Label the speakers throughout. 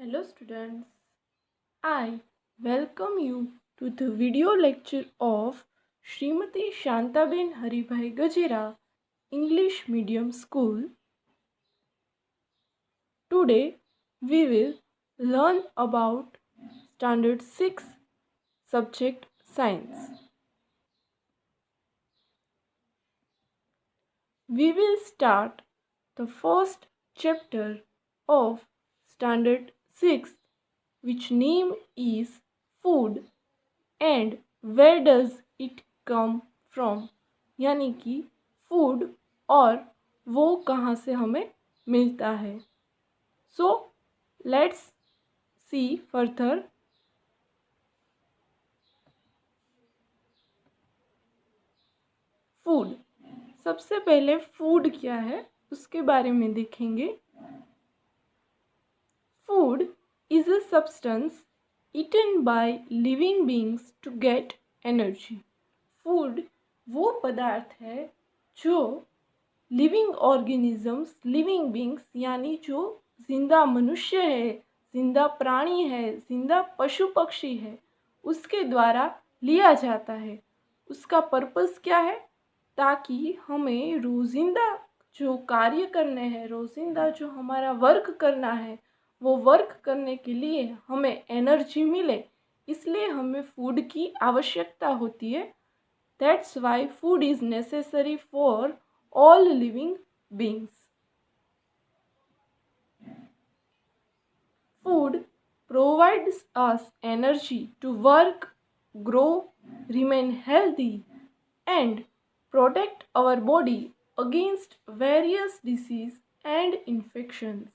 Speaker 1: Hello students, I welcome you to the video lecture of Srimati Shantaben Haribhai Gajera English Medium School. Today we will learn about Standard 6 subject Science. We will start the first chapter of Standard 6, which name is Food and where does it come from, यानी कि food और वो कहाँ से हमें मिलता है. So let's see further. Food, सबसे पहले फूड क्या है उसके बारे में देखेंगे. Food is a substance eaten by living beings to get energy. Food वो पदार्थ है जो लिविंग ऑर्गेनिजम्स, लिविंग बींग्स यानी जो जिंदा मनुष्य है, जिंदा प्राणी है, जिंदा पशु पक्षी है, उसके द्वारा लिया जाता है. उसका पर्पस क्या है? ताकि हमें रोजिंदा जो कार्य करने हैं, रोजिंदा जो हमारा वर्क करना है, वो वर्क करने के लिए हमें एनर्जी मिले, इसलिए हमें फूड की आवश्यकता होती है. That's why food is necessary for all living beings. Food provides us energy to work, grow, remain healthy, and protect our body against various disease and infections.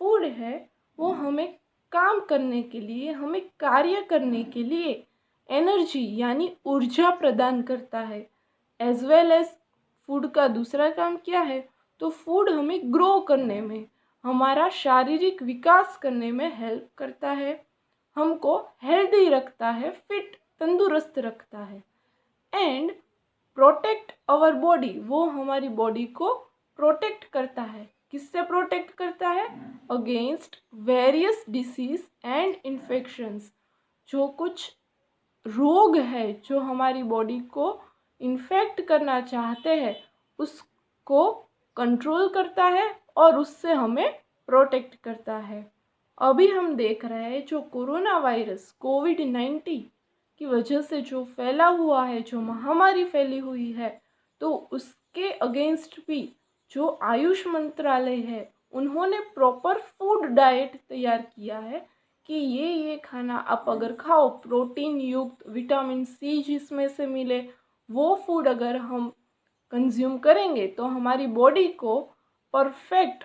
Speaker 1: Food है वो हमें काम करने के लिए, हमें कार्य करने के लिए एनर्जी यानी ऊर्जा प्रदान करता है. एज वेल एज फूड का दूसरा काम क्या है? तो फूड हमें ग्रो करने में, हमारा शारीरिक विकास करने में हेल्प करता है, हमको हेल्दी रखता है, फिट तंदुरुस्त रखता है. एंड प्रोटेक्ट आवर बॉडी, वो हमारी बॉडी को प्रोटेक्ट करता है. किससे प्रोटेक्ट करता है? Against various disease and infections. जो कुछ रोग है जो हमारी बॉडी को इन्फेक्ट करना चाहते हैं, उसको कंट्रोल करता है और उससे हमें प्रोटेक्ट करता है. अभी हम देख रहे हैं जो कोरोना वायरस कोविड-19 की वजह से जो फैला हुआ है, जो महामारी फैली हुई है, तो उसके अगेंस्ट भी जो आयुष मंत्रालय है उन्होंने प्रॉपर फूड डाइट तैयार किया है कि ये खाना आप अगर खाओ, प्रोटीन युक्त, विटामिन सी जिसमें से मिले, वो फूड अगर हम कंज्यूम करेंगे तो हमारी बॉडी को परफेक्ट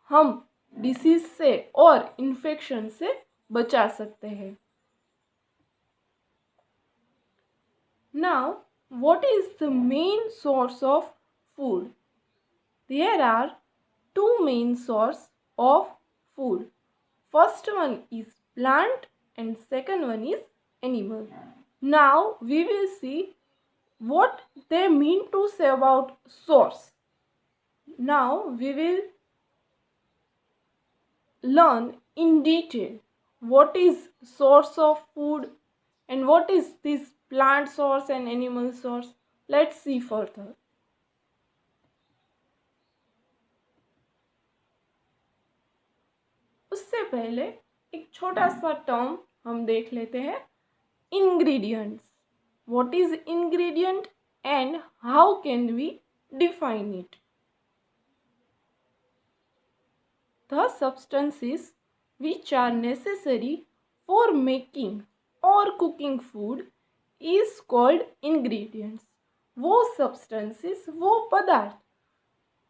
Speaker 1: हम डिसीज से और इन्फेक्शन से बचा सकते हैं. Now what is the main source of food? There are two main source of food. First one is plant and second one is animal. Now we will see what they mean to say about source. Now we will learn in detail what is source of food and what is this plant source and animal source. Let's see further. उससे पहले एक छोटा सा term हम देख लेते हैं, ingredients. What is ingredient and how can we define it? The substances which are necessary for making or cooking food is called ingredients. वो substances, वो पदार्थ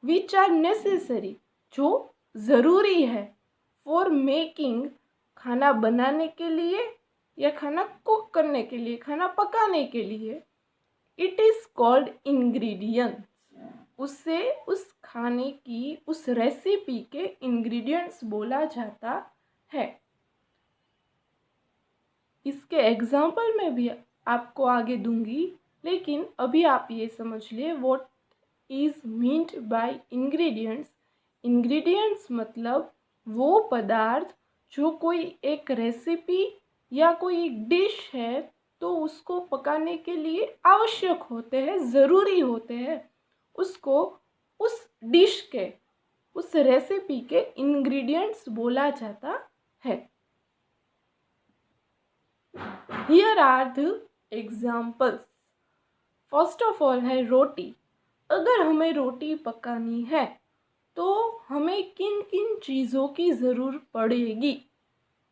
Speaker 1: which are necessary, जो ज़रूरी है, फॉर मेकिंग, खाना बनाने के लिए या खाना कुक करने के लिए, खाना पकाने के लिए, इट इज़ कॉल्ड इंग्रेडिएंट्स. उससे उस खाने की, उस रेसिपी के इंग्रेडिएंट्स बोला जाता है. इसके एग्जाम्पल में भी आपको आगे दूंगी, लेकिन अभी आप ये समझ लिए what is meant by ingredients. Ingredients मतलब वो पदार्थ जो कोई एक रेसिपी या कोई एक डिश है तो उसको पकाने के लिए आवश्यक होते हैं, ज़रूरी होते हैं, उसको उस डिश के, उस रेसिपी के इंग्रेडिएंट्स बोला जाता है। Here are the examples. First of all है रोटी। अगर हमें रोटी पकानी है तो हमें किन किन चीज़ों की ज़रूरत पड़ेगी।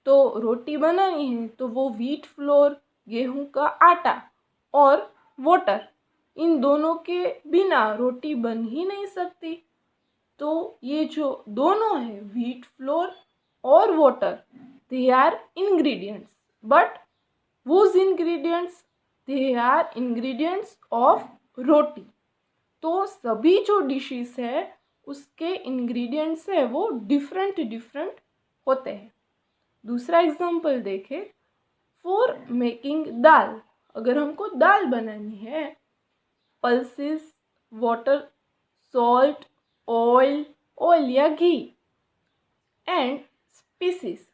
Speaker 1: तो रोटी बनानी है तो वो व्हीट फ्लोर, गेहूं का आटा और वाटर, इन दोनों के बिना रोटी बन ही नहीं सकती। तो ये जो दोनों है व्हीट फ्लोर और water, they are ingredients, but whose ingredients, they are ingredients of roti. तो सभी जो डिशेस है उसके इंग्रेडिएंट्स है वो डिफरेंट डिफरेंट होते हैं। दूसरा एग्जांपल देखें, फॉर मेकिंग दाल। अगर हमको दाल बनानी है, पल्सेस, वाटर, सॉल्ट, ऑयल या घी एंड स्पीसीज।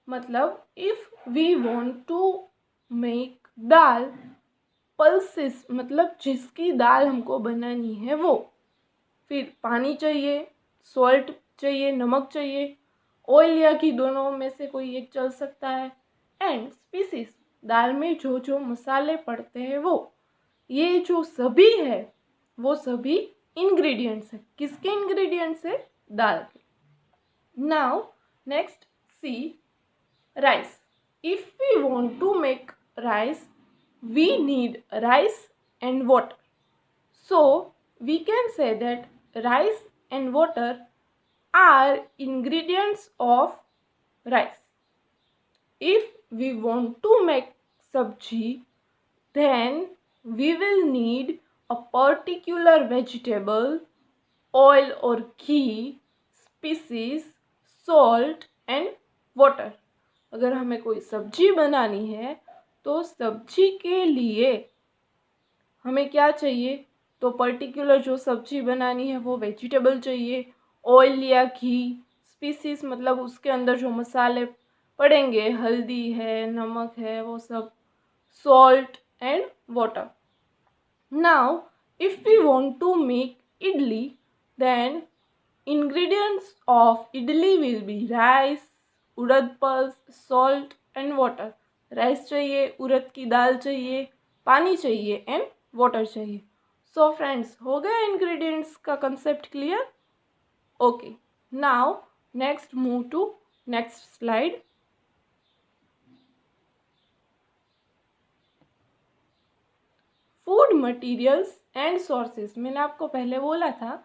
Speaker 1: मतलब if we want to make dal, pulses मतलब जिसकी दाल हमको बनानी है वो, फिर पानी चाहिए, सॉल्ट चाहिए, नमक चाहिए, ऑयल या घी दोनों में से कोई एक चल सकता है, एंड स्पीसीज दाल में जो जो मसाले पड़ते हैं वो, ये जो सभी है वो सभी इंग्रेडिएंट्स है। किसके इंग्रेडिएंट्स है? दाल के। Now next see rice. If we want to make rice, we need rice and water. So we can say that rice and water are ingredients of rice. If we want to make sabji, then we will need a particular vegetable, oil or ghee, species, salt and water. अगर हमें कोई सब्जी बनानी है तो सब्जी के लिए हमें क्या चाहिए? तो पर्टिकुलर जो सब्जी बनानी है वो वेजिटेबल चाहिए, ऑयल या घी, स्पीसीज मतलब उसके अंदर जो मसाले पड़ेंगे, हल्दी है, नमक है, वो सब, salt and water. Now if we want to make idli, then ingredients of idli will be rice, urad pulse, salt and water. Rice चाहिए, उड़द की दाल चाहिए, पानी चाहिए एंड वाटर चाहिए। सो फ्रेंड्स, हो गया इंग्रेडिएंट्स का concept clear? Okay, now next move to next slide. Food materials and sources. मैंने आपको पहले बोला था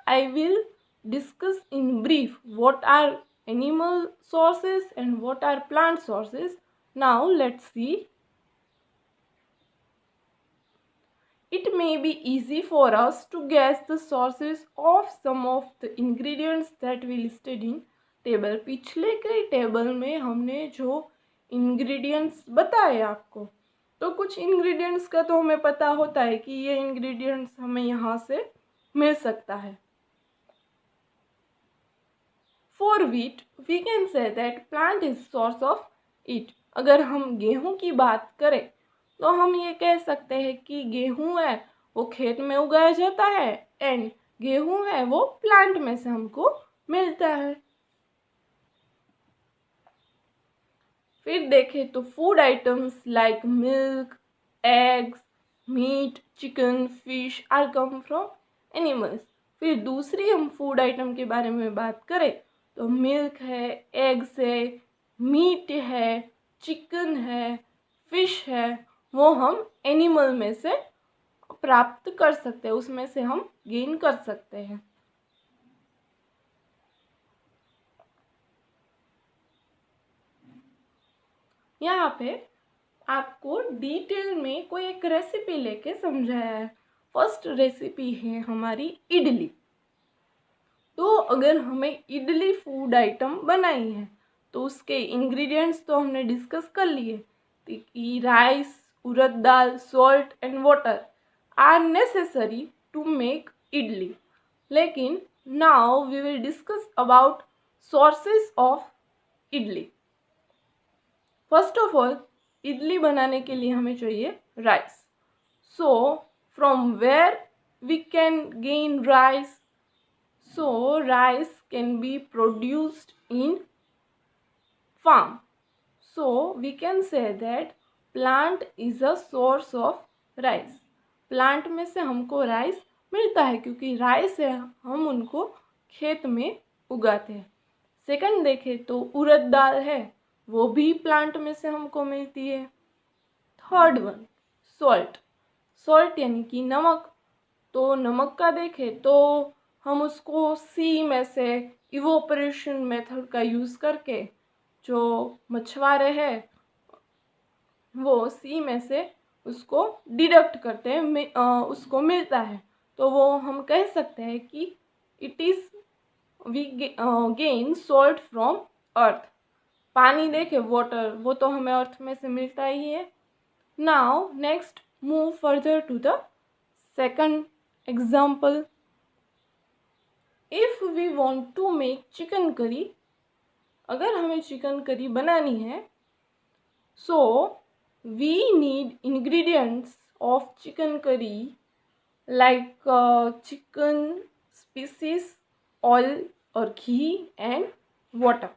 Speaker 1: I will discuss in brief what are animal sources and what are plant sources. Now let's see. It may be easy for us to guess the sources of some of the ingredients that we listed in table. पिछले के table में हमने जो ingredients बताए आपको, तो कुछ ingredients का तो हमें पता होता है कि ये ingredients हमें यहाँ से मिल सकता है। For wheat, we can say that plant is source of it. अगर हम गेहूं की बात करें तो हम ये कह सकते हैं कि गेहूं है वो खेत में उगाया जाता है एंड गेहूं है वो प्लांट में से हमको मिलता है। फिर देखें तो food items like milk, eggs, meat, chicken, fish are come from animals. फिर दूसरी हम फूड आइटम के बारे में बात करें तो मिल्क है, एग्स है, मीट है, चिकन है, फिश है, वो हम एनिमल में से प्राप्त कर सकते हैं, उसमें से हम गेन कर सकते हैं। यहाँ पे आपको डिटेल में कोई एक रेसिपी लेके समझाया है। फर्स्ट रेसिपी है हमारी इडली। तो अगर हमें इडली फूड आइटम बनाई है तो उसके इंग्रेडिएंट्स तो हमने डिस्कस कर लिए कि rice, urad dal, salt and water are necessary to make idli. लेकिन now we will discuss about sources of idli. First of all idli बनाने के लिए हमें चाहिए rice. So from where we can gain rice? So rice can be produced in farm. So we can say that plant is a source of rice. Plant में से हमको rice मिलता है क्योंकि राइस है हम उनको खेत में उगाते हैं. सेकंड देखें तो उड़द दाल है, वो भी प्लांट में से हमको मिलती है. Third one salt. सॉल्ट यानी कि नमक. तो नमक का देखें तो हम उसको सी में से इवोपरेशन मेथड का यूज़ करके जो मछुआरे हैं वो सी में से उसको डिडक्ट करते हैं, उसको मिलता है. तो वो हम कह सकते हैं कि it is we gain salt from earth. पानी देखे वाटर, वो तो हमें अर्थ में से मिलता ही है. Now next move further to the second example. If we want to make chicken curry, अगर हमें चिकन करी बनानी है, so we need ingredients of chicken curry like chicken spices, oil और ghee and water.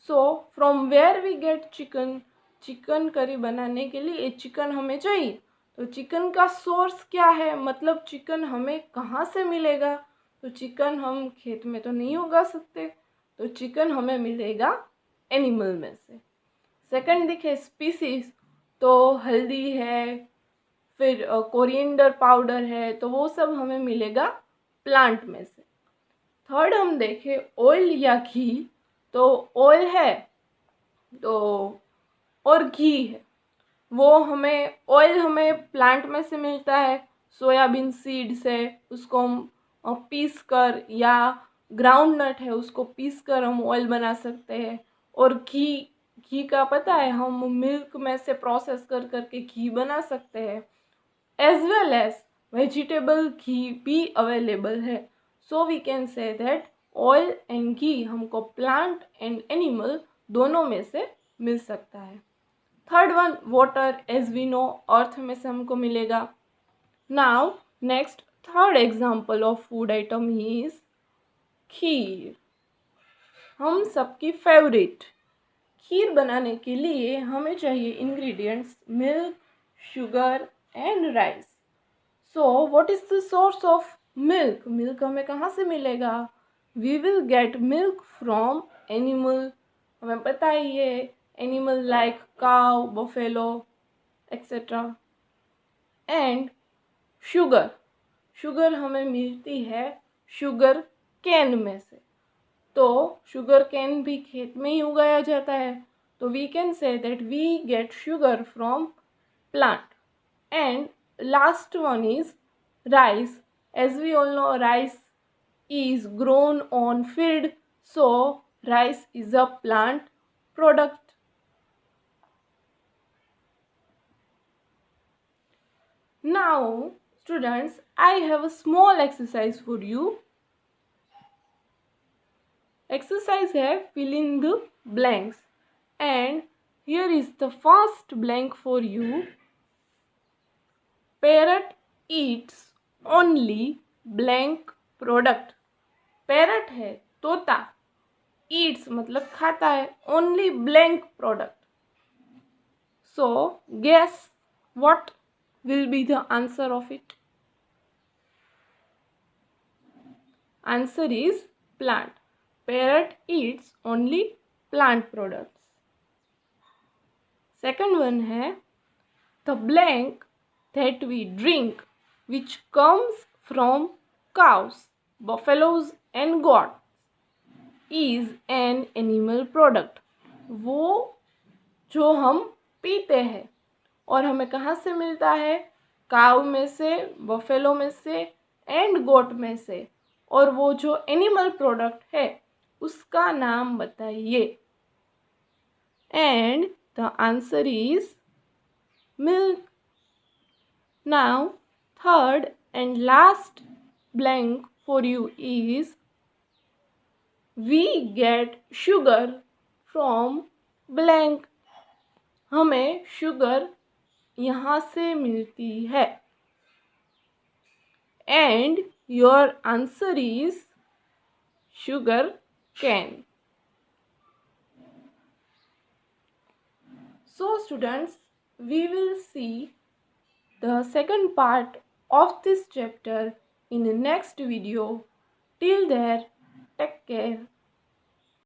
Speaker 1: So from where we get chicken? Chicken curry बनाने के लिए chicken हमें चाहिए. तो चिकन का सोर्स क्या है, मतलब चिकन हमें कहाँ से मिलेगा? तो चिकन हम खेत में तो नहीं उगा सकते, तो चिकन हमें मिलेगा एनिमल में से. सेकंड दिखे स्पीसीज, तो हल्दी है, फिर कोरिएंडर पाउडर है, तो वो सब हमें मिलेगा प्लांट में से. थर्ड हम देखें ऑयल या घी, तो ऑयल है तो और घी है, वो हमें ऑयल हमें प्लांट में से मिलता है, सोयाबीन सीड से. उसको हम पीस कर, या ग्राउंड नट है उसको पीस कर हम ऑयल बना सकते हैं. और घी, घी का पता है हम मिल्क में से प्रोसेस कर करके घी बना सकते हैं. As well as vegetable ghee भी अवेलेबल है. So we can say that oil and ghee हमको प्लांट एंड एनिमल दोनों में से मिल सकता है. Third one water, as we know earth में से हमको मिलेगा. Now next third example of food item is kheer. हम सबकी फेवरेट. खीर बनाने के लिए हमें चाहिए ingredients milk, sugar and rice. So what is the source of milk? Milk हमें कहाँ से मिलेगा? We will get milk from animal. हमें पता ही है animal like cow, buffalo etcetera. And sugar, sugar हमें मिलती है शुगर कैन में से. तो शुगर कैन भी खेत में ही उगाया जाता है. तो we can say that we get sugar from plant. And last one is rice. As we all know rice is grown on field, so rice is a plant product. Now students, I have a small exercise for you. Exercise है fill in the blanks, and here is the first blank for you. Parrot eats only blank product. Parrot है तोता, eats मतलब खाता है, only blank product. So guess what will be the answer of it? Answer is plant. Parrot eats only plant products. Second one है the blank that we drink which comes from cows, buffaloes and goats is an animal product. वो जो हम पीते हैं और हमें कहाँ से मिलता है? काऊ में से, बफेलो में से एंड गोट में से. और वो जो एनिमल प्रोडक्ट है उसका नाम बताइए. And the answer is milk. Now third and last blank for you is we get sugar from blank. हमें शुगर यहाँ से मिलती है। And your answer is sugar cane. So students, we will see the second part of this chapter in the next video. Till there, take care.